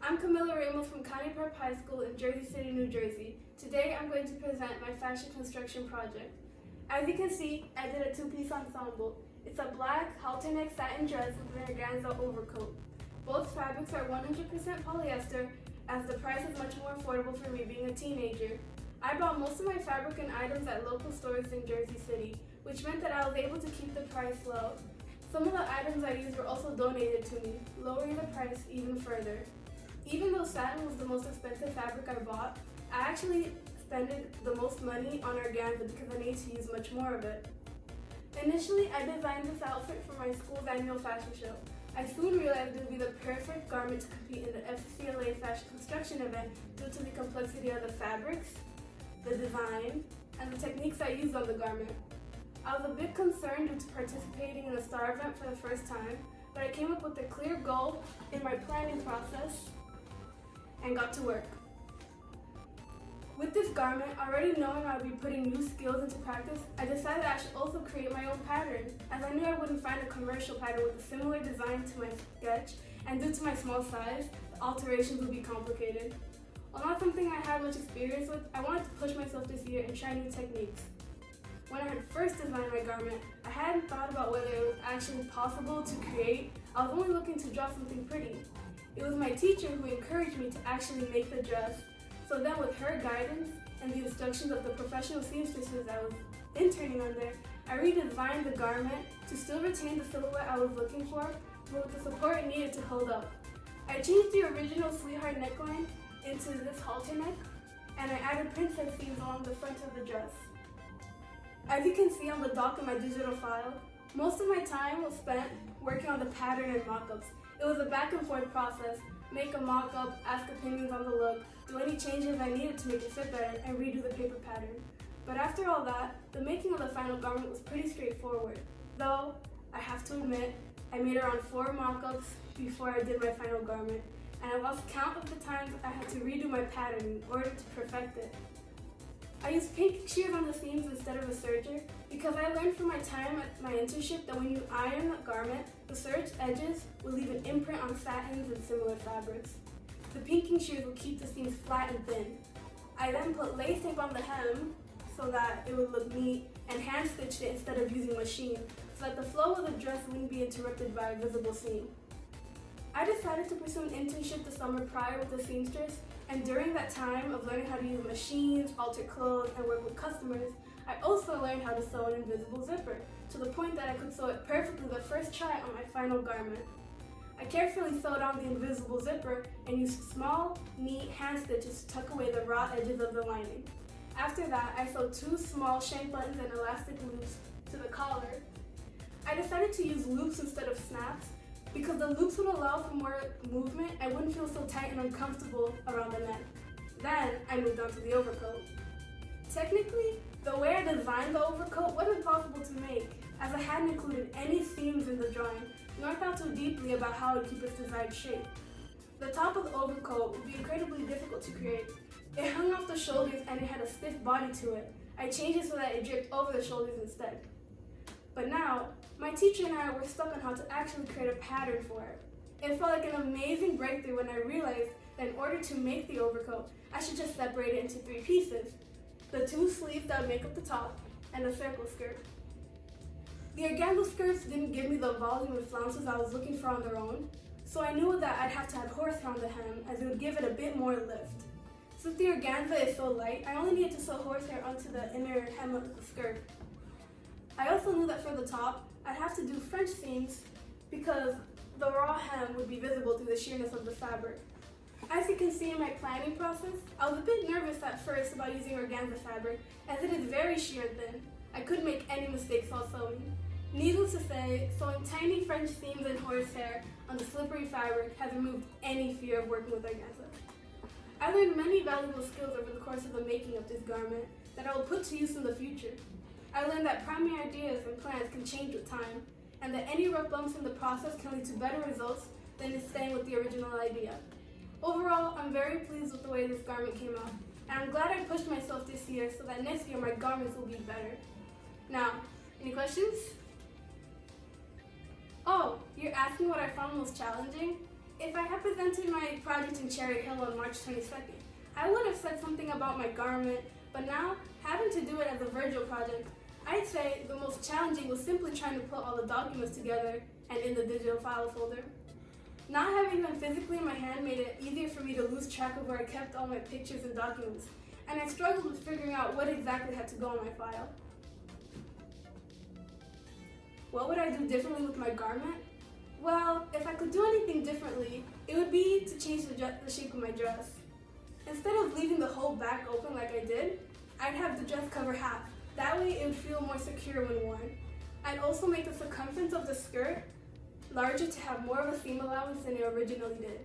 I'm Camilla Ramos from County Prep High School in Jersey City, New Jersey. Today I'm going to present my fashion construction project. As you can see, I did a two-piece ensemble. It's a black halter-neck satin dress with an organza overcoat. Both fabrics are 100% polyester, as the price is much more affordable for me being a teenager. I bought most of my fabric and items at local stores in Jersey City, which meant that I was able to keep the price low. Some of the items I used were also donated to me, lowering the price even further. Even though satin was the most expensive fabric I bought, I actually spent the most money on organza because I needed to use much more of it. Initially, I designed this outfit for my school's annual fashion show. I soon realized it would be the perfect garment to compete in the FCLA fashion construction event due to the complexity of the fabrics, the design, and the techniques I used on the garment. I was a bit concerned due to participating in a star event for the first time, but I came up with a clear goal in my planning process and got to work. With this garment, already knowing I would be putting new skills into practice, I decided I should also create my own pattern, as I knew I wouldn't find a commercial pattern with a similar design to my sketch, and due to my small size, the alterations would be complicated. While not something I had much experience with, I wanted to push myself this year and try new techniques. When I had first designed my garment, I hadn't thought about whether it was actually possible to create. I was only looking to draw something pretty. It was my teacher who encouraged me to actually make the dress. So then with her guidance and the instructions of the professional seamstresses I was interning under, I redesigned the garment to still retain the silhouette I was looking for, but with the support it needed to hold up. I changed the original sweetheart neckline into this halter neck, and I added princess seams along the front of the dress. As you can see on the dock in my digital file, most of my time was spent working on the pattern and mock-ups. It was a back and forth process. Make a mock-up, ask opinions on the look, do any changes I needed to make it fit better, and redo the paper pattern. But after all that, the making of the final garment was pretty straightforward. Though, I have to admit, I made around 4 mock-ups before I did my final garment, and I lost count of the times I had to redo my pattern in order to perfect it. I used pink shears on the seams instead of a serger because I learned from my time at my internship that when you iron a garment, the serged edges will leave an imprint on satins and similar fabrics. The pinking shears will keep the seams flat and thin. I then put lace tape on the hem so that it would look neat and hand stitched it instead of using machine so that the flow of the dress wouldn't be interrupted by a visible seam. I decided to pursue an internship the summer prior with a seamstress, and during that time of learning how to use machines, alter clothes, and work with customers, I also learned how to sew an invisible zipper, to the point that I could sew it perfectly the first try on my final garment. I carefully sewed on the invisible zipper and used small, neat hand stitches to tuck away the raw edges of the lining. After that, I sewed 2 small shank buttons and elastic loops to the collar. I decided to use loops instead of snaps, because the loops would allow for more movement and wouldn't feel so tight and uncomfortable around the neck. Then I moved on to the overcoat. Technically, the way I designed the overcoat wasn't possible to make, as I hadn't included any seams in the drawing, nor thought too deeply about how to keep its desired shape. The top of the overcoat would be incredibly difficult to create. It hung off the shoulders and it had a stiff body to it. I changed it so that it draped over the shoulders instead. But now, my teacher and I were stuck on how to actually create a pattern for it. It felt like an amazing breakthrough when I realized that in order to make the overcoat, I should just separate it into 3 pieces. The 2 sleeves that would make up the top, and a circle skirt. The organza skirts didn't give me the volume and flounces I was looking for on their own, so I knew that I'd have to add horsehair on the hem as it would give it a bit more lift. Since the organza is so light, I only needed to sew horsehair onto the inner hem of the skirt. I also knew that for the top, I'd have to do French seams because the raw hem would be visible through the sheerness of the fabric. As you can see in my planning process, I was a bit nervous at first about using organza fabric as it is very sheer thin. I couldn't make any mistakes while sewing. Needless to say, sewing tiny French seams and horsehair on the slippery fabric has removed any fear of working with organza. I learned many valuable skills over the course of the making of this garment that I will put to use in the future. I learned that primary ideas and plans can change with time, and that any rough bumps in the process can lead to better results than just staying with the original idea. Overall, I'm very pleased with the way this garment came out, and I'm glad I pushed myself this year so that next year my garments will be better. Now, any questions? Oh, you're asking what I found most challenging? If I had presented my project in Cherry Hill on March 22nd, I would have said something about my garment, but now, having to do it as a Virgil project, I'd say the most challenging was simply trying to put all the documents together and in the digital file folder. Not having them physically in my hand made it easier for me to lose track of where I kept all my pictures and documents, and I struggled with figuring out what exactly had to go in my file. What would I do differently with my garment? Well, if I could do anything differently, it would be to change the shape of my dress. Instead of leaving the whole back open like I did, I'd have the dress cover half. That way it would feel more secure when worn. I'd also make the circumference of the skirt larger to have more of a seam allowance than it originally did.